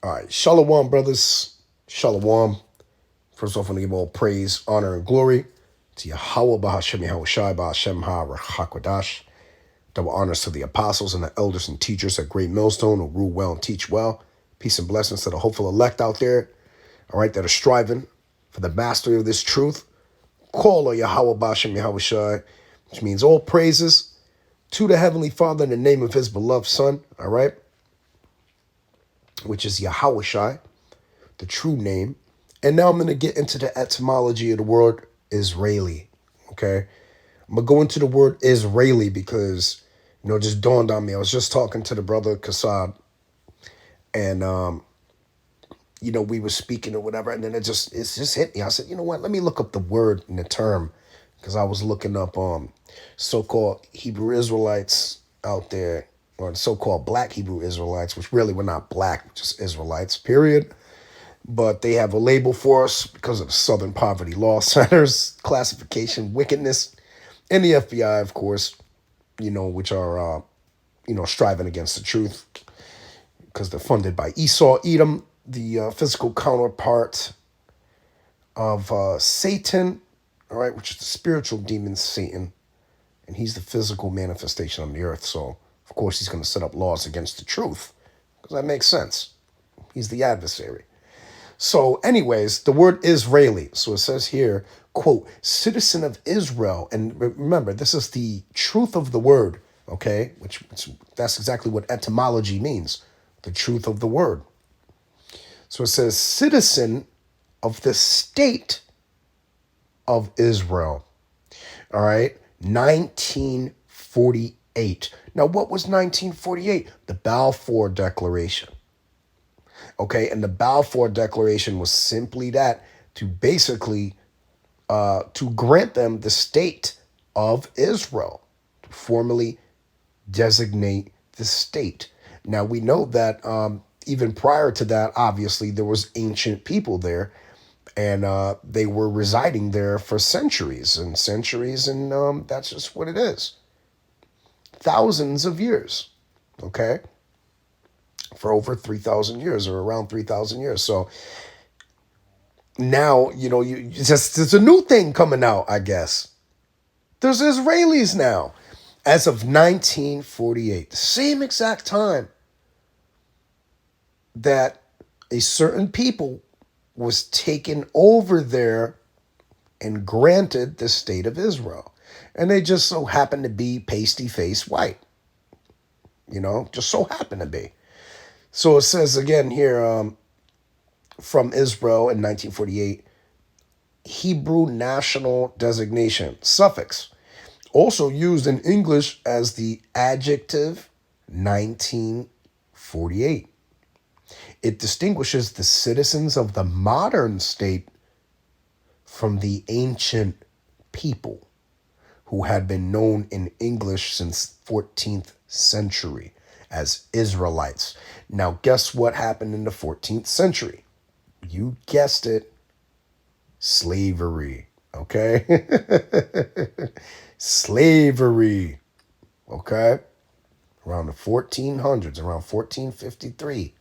All right, Shalom, brothers. Shalom. First off, I want to give all praise, honor, and glory to Yahweh Bahashem Yahweh Shai Bahashem HaRachakwadash. Double honors to the apostles and the elders and teachers at Great Millstone who rule well and teach well. Peace and blessings to the hopeful elect out there, all right, that are striving for the mastery of this truth. Call on Yahweh Bahashem Yahweh Shai, which means all praises to the Heavenly Father in the name of his beloved Son, all right, which is Yahweh Shai, the true name. And now I'm going to get into the etymology of the word Israeli, okay? I'm going to go into the word Israeli because, it just dawned on me. I was just talking to the brother Kassad, and, we were speaking or whatever, and then it just hit me. I said, you know what? Let me look up the word and the term because I was looking up so-called Hebrew Israelites out there, or so-called black Hebrew Israelites, which really were not black, just Israelites, period. But they have a label for us because of the Southern Poverty Law Center's classification, wickedness, and the FBI, of course, which are, striving against the truth because they're funded by Esau, Edom, the physical counterpart of Satan, all right, which is the spiritual demon Satan, and he's the physical manifestation on the earth. So, of course, he's going to set up laws against the truth because that makes sense. He's the adversary. So anyways, the word Israeli. So it says here, quote, citizen of Israel. And remember, this is the truth of the word, okay? Which that's exactly what etymology means, the truth of the word. So it says citizen of the state of Israel. All right, 1948. Now, what was 1948? The Balfour Declaration. Okay, and the Balfour Declaration was simply that, to basically to grant them the state of Israel, to formally designate the state. Now we know that even prior to that, obviously there was ancient people there, and they were residing there for centuries and centuries, and that's just what it is. Thousands of years, okay? For over 3,000 years or around 3,000 years. So now, there's a new thing coming out, I guess. There's Israelis now. As of 1948, the same exact time that a certain people was taken over there and granted the state of Israel. And they just so happen to be pasty-faced white. Just so happen to be. So it says again here, from Israel in 1948, Hebrew national designation, suffix, also used in English as the adjective 1948. It distinguishes the citizens of the modern state from the ancient people who had been known in English since 14th century as Israelites. Now, guess what happened in the 14th century? You guessed it. Slavery. Okay? Slavery. Okay? Around the 1400s, around 1453,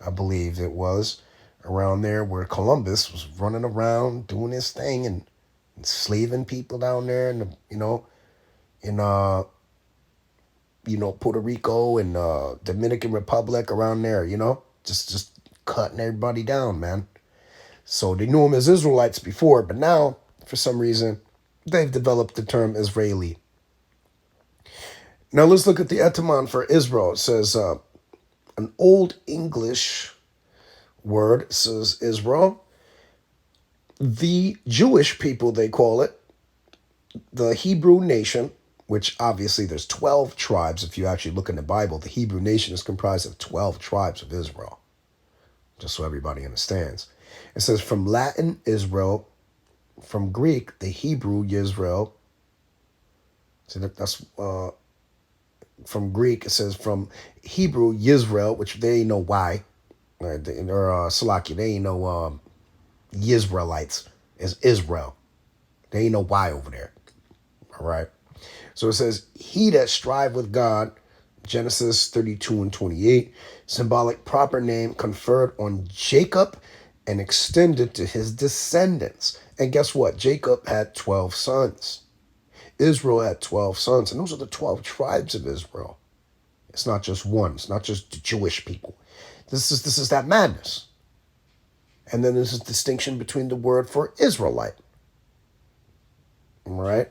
I believe it was, around there where Columbus was running around doing his thing and enslaving people down there in Puerto Rico and Dominican Republic, around there, just cutting everybody down, man. So they knew them as Israelites before, but now, for some reason, they've developed the term Israeli. Now let's look at the etymon for Israel. It says an Old English word, says Israel. The Jewish people, they call it, the Hebrew nation, which obviously there's 12 tribes. If you actually look in the Bible, the Hebrew nation is comprised of 12 tribes of Israel, just so everybody understands. It says from Latin, Israel, from Greek, the Hebrew, Yisrael. So that's from Greek. It says from Hebrew, Yisrael, which they ain't know why, or Salakia, they ain't know Yisraelites is Israel. They ain't no why over there. All right. So it says, he that strive with God, Genesis 32 and 28. Symbolic proper name conferred on Jacob and extended to his descendants. And guess what? Jacob had 12 sons. Israel had 12 sons, and those are the 12 tribes of Israel. It's not just one. It's not just the Jewish people. This is that madness. And then there's a distinction between the word for Israelite. All right?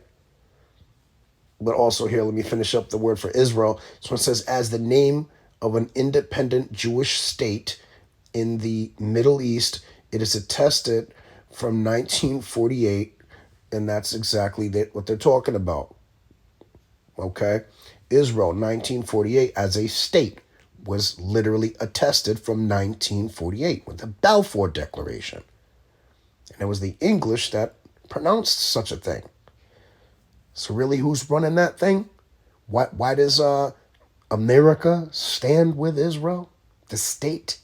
But also here, let me finish up the word for Israel. This one says, as the name of an independent Jewish state in the Middle East, it is attested from 1948, and that's exactly what they're talking about. Okay? Israel, 1948, as a state, was literally attested from 1948 with the Balfour Declaration. And it was the English that pronounced such a thing. So really, who's running that thing? Why does America stand with Israel, the state?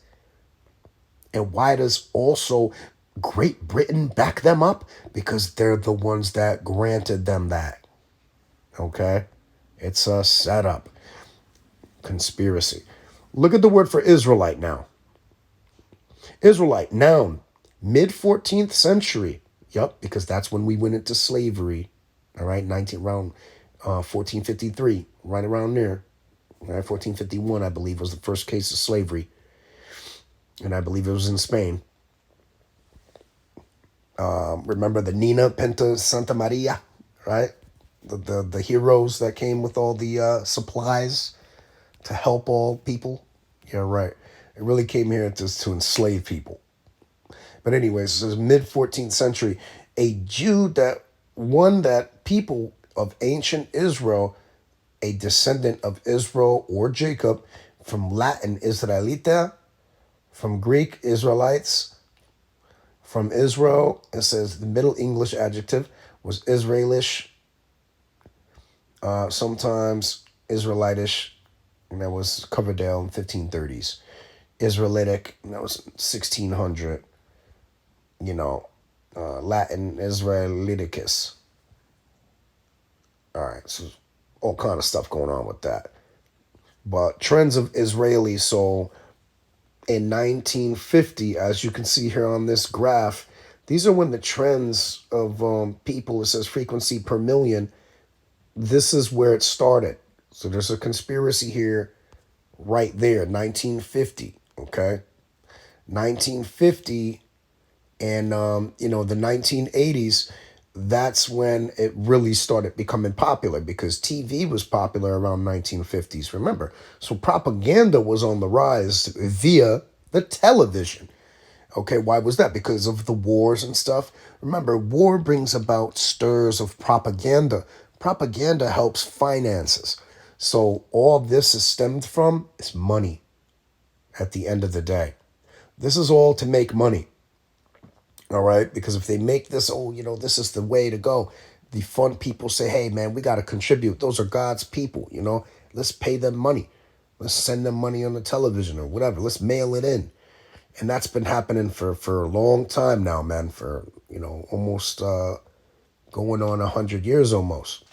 And why does also Great Britain back them up? Because they're the ones that granted them that. Okay? It's a setup. Conspiracy. Look at the word for Israelite now. Israelite, noun, mid-14th century. Yup, because that's when we went into slavery. All right, around 1453, right around there. All right, 1451, I believe, was the first case of slavery. And I believe it was in Spain. Remember the Nina Pinta Santa Maria, right? The heroes that came with all the supplies to help all people. Yeah, right. It really came here to enslave people. But anyways, this is mid-14th century. A Jew that people of ancient Israel, a descendant of Israel or Jacob, from Latin Israelita, from Greek Israelites, from Israel, it says the Middle English adjective was Israelish, sometimes Israelitish, and that was Coverdale in 1530s. Israelitic, and that was 1600, Latin Israeliticus. All right, so all kind of stuff going on with that. But trends of Israeli, so in 1950, as you can see here on this graph, these are when the trends of people, it says frequency per million, this is where it started. So there's a conspiracy here right there, 1950, okay? 1950 and, the 1980s, that's when it really started becoming popular because TV was popular around 1950s, remember? So propaganda was on the rise via the television. Okay, why was that? Because of the wars and stuff. Remember, war brings about stirs of propaganda. Propaganda helps finances. So all this is stemmed from is money at the end of the day. This is all to make money. All right, because if they make this, this is the way to go. The fun people say, hey, man, we got to contribute. Those are God's people, Let's pay them money. Let's send them money on the television or whatever. Let's mail it in. And that's been happening for a long time now, man, for, almost going on 100 years almost,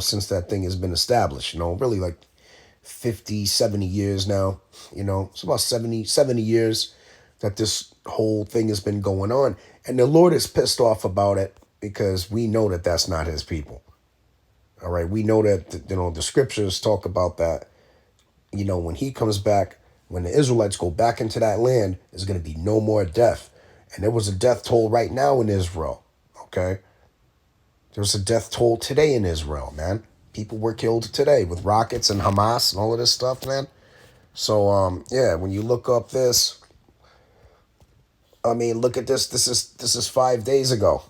since that thing has been established, really like 50, 70 years now, it's about 70 years that this whole thing has been going on. And the Lord is pissed off about it because we know that that's not his people. All right. We know that, the scriptures talk about that, when he comes back, when the Israelites go back into that land, there's going to be no more death. And there was a death toll right now in Israel. Okay. There's a death toll today in Israel, man. People were killed today with rockets and Hamas and all of this stuff, man. So, when you look up this, look at this. This is 5 days ago.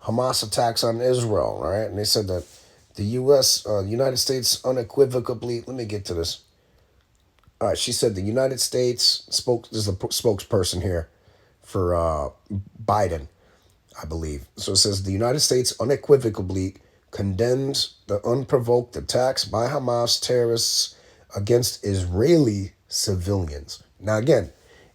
Hamas attacks on Israel, all right? And they said that the United States unequivocally, let me get to this. All right, she said the United States there's a spokesperson here for Biden, I believe. So it says the United States unequivocally condemns the unprovoked attacks by Hamas terrorists against Israeli civilians. Now again,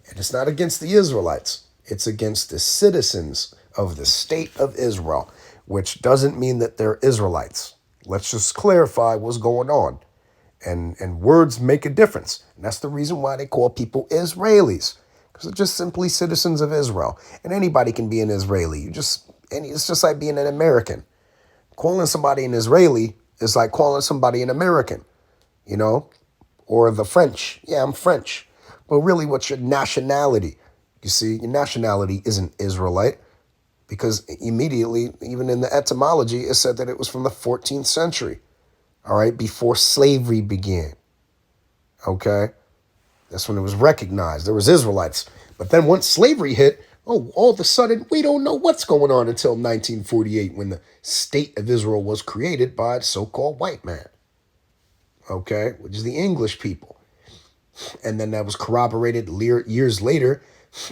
and it's not against the Israelites. It's against the citizens of the state of Israel, which doesn't mean that they're Israelites. Let's just clarify what's going on. And words make a difference. And that's the reason why they call people Israelis, because they're just simply citizens of Israel. And anybody can be an Israeli. It's just like being an American. Calling somebody an Israeli is like calling somebody an American, you know, or the French. Yeah, I'm French. But really, what's your nationality? You see, your nationality isn't Israelite, because immediately, even in the etymology, it said that it was from the 14th century, all right, before slavery began, okay? That's when it was recognized. There was Israelites. But then once slavery hit, oh, all of a sudden, we don't know what's going on until 1948, when the state of Israel was created by a so-called white man, okay, which is the English people. And then that was corroborated years later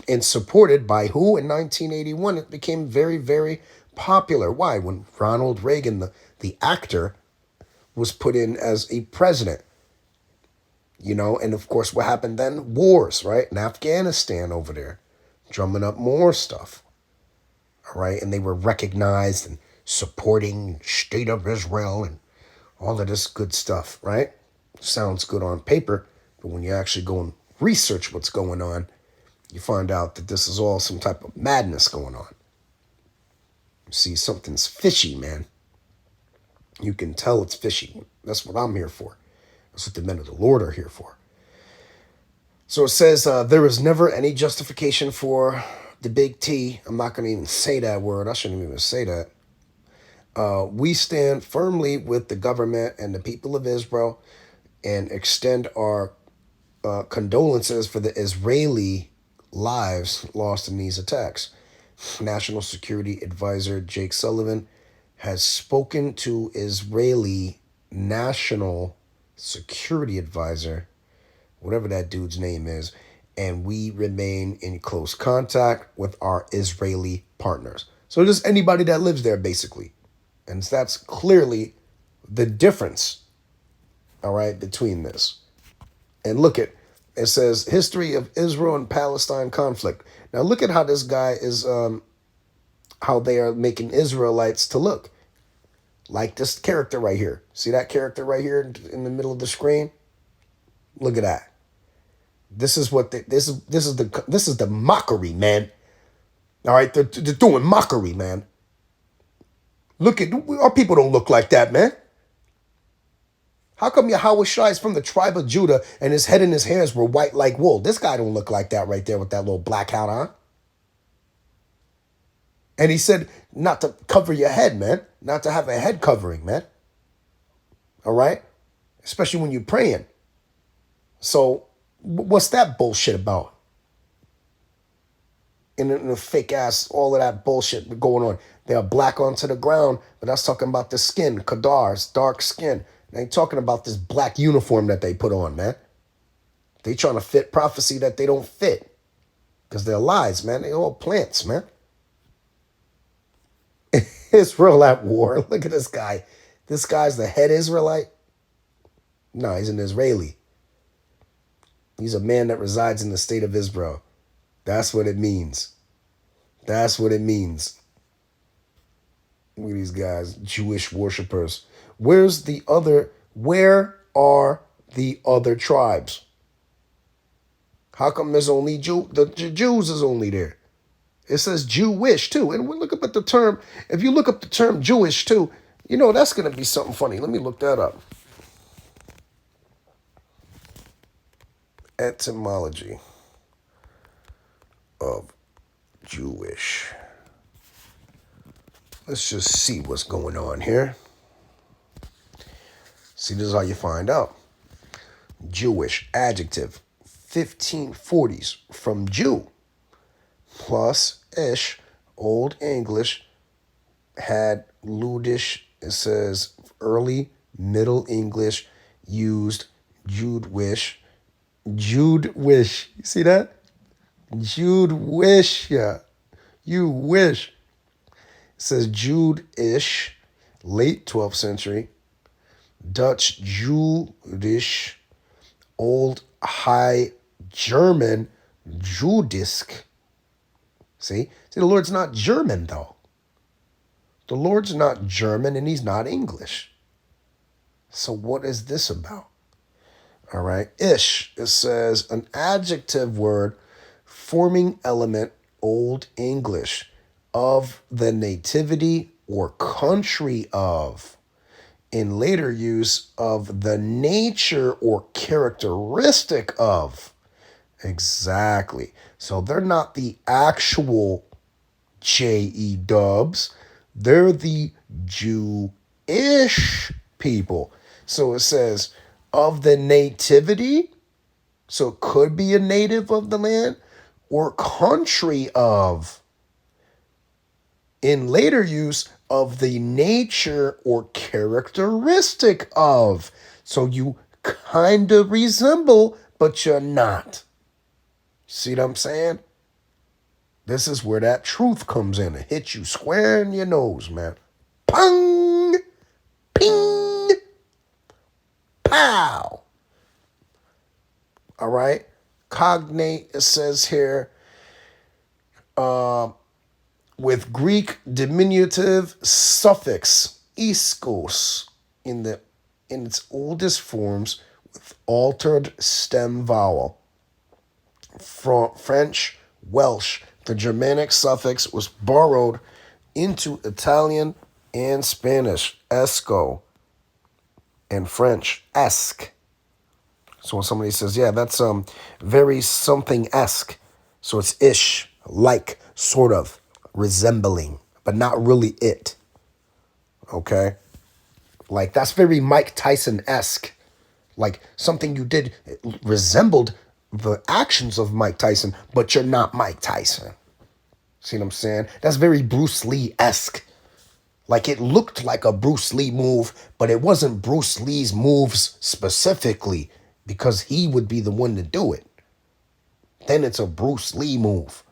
and supported by who? In 1981, it became very, very popular. Why? When Ronald Reagan, the actor, was put in as a president, you know, and of course, what happened then? Wars, right? In Afghanistan over there, drumming up more stuff, all right? And they were recognized and supporting State of Israel and all of this good stuff, right? Sounds good on paper, but when you actually go and research what's going on, you find out that this is all some type of madness going on. See, something's fishy, man. You can tell it's fishy. That's what I'm here for. That's what the men of the Lord are here for. So it says, there is never any justification for the big T. I'm not going to even say that word. I shouldn't even say that. We stand firmly with the government and the people of Israel and extend our condolences for the Israeli lives lost in these attacks. National Security Advisor Jake Sullivan has spoken to Israeli National Security Advisor, whatever that dude's name is, and we remain in close contact with our Israeli partners. So just anybody that lives there, basically. And that's clearly the difference, all right, between this. And look at, it says, history of Israel and Palestine conflict. Now look at how this guy is, how they are making Israelites to look. Like this character right here. See that character right here in the middle of the screen? Look at that. This is what this is the mockery, man. All right, they're doing mockery, man. Look at, our people don't look like that, man. How come Yahweh Shai is from the tribe of Judah and his head and his hairs were white like wool? This guy don't look like that right there with that little black hat on. And he said not to cover your head, man. Not to have a head covering, man. All right? Especially when you're praying. So what's that bullshit about? In the fake ass, all of that bullshit going on. They are black onto the ground, but that's talking about the skin, Kadar's dark skin. They ain't talking about this black uniform that they put on, man. They trying to fit prophecy that they don't fit. Because they're lies, man. They all plants, man. Israel at war. Look at this guy. This guy's the head Israelite? No, he's an Israeli. He's a man that resides in the state of Israel. That's what it means. That's what it means. Look at these guys, Jewish worshipers. Where are the other tribes? How come there's only the Jews is only there? It says Jewish too. And we look up at the term, if you look up the term Jewish too, you know, that's going to be something funny. Let me look that up. Etymology of Jewish. Let's just see what's going on here. See, this is how you find out. Jewish, adjective, 1540s, from Jew, plus ish, Old English, had Ludish, it says early Middle English, used Judewish. You see that? Judewish, yeah. You wish. It says Jude-ish, late 12th century, Dutch Judisch, Old High German Judisk. See, the Lord's not German, though. The Lord's not German and he's not English. So what is this about? All right. Ish. It says an adjective word forming element, Old English, of the nativity or country of. In later use of the nature or characteristic of. Exactly. So they're not the actual J.E. dubs. They're the Jewish people. So it says of the nativity. So it could be a native of the land or country of. In later use of the nature or characteristic of. So you kind of resemble, but you're not. See what I'm saying? This is where that truth comes in. It hits you square in your nose, man. Pong! Ping! Pow! All right? Cognate, it says here, with Greek diminutive suffix iskos in its oldest forms with altered stem vowel. French, Welsh, the Germanic suffix was borrowed into Italian and Spanish, esco, and French, esque. So when somebody says, yeah, that's very something-esque. So it's ish, like, sort of, resembling, but not really it. Okay? Like, that's very Mike Tyson-esque. Like, something you did resembled the actions of Mike Tyson, but you're not Mike Tyson. See what I'm saying? That's very Bruce Lee-esque. Like, it looked like a Bruce Lee move, but it wasn't Bruce Lee's moves specifically because he would be the one to do it. Then it's a Bruce Lee move,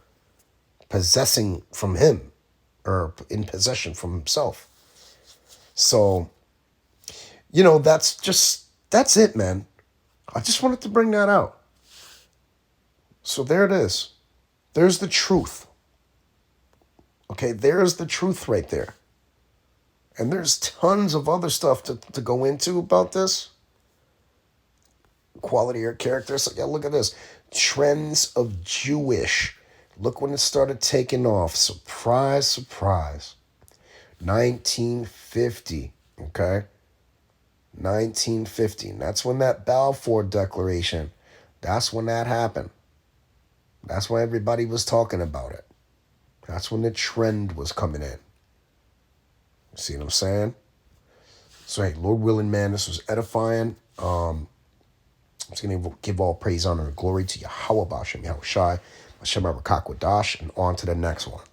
possessing from him or in possession from himself. So, that's it, man. I just wanted to bring that out. So there it is. There's the truth. Okay, there's the truth right there. And there's tons of other stuff to go into about this. Quality or character. So yeah, look at this. Trends of Jewish. Look when it started taking off. Surprise, surprise. 1950. Okay? 1950. And that's when that Balfour Declaration, that's when that happened. That's why everybody was talking about it. That's when the trend was coming in. See what I'm saying? So, hey, Lord willing, man, this was edifying. I'm just going to give all praise, honor, and glory to Yahweh, Bashem, Yahweh Shai, Hashem, Arakak, Wadash, and on to the next one.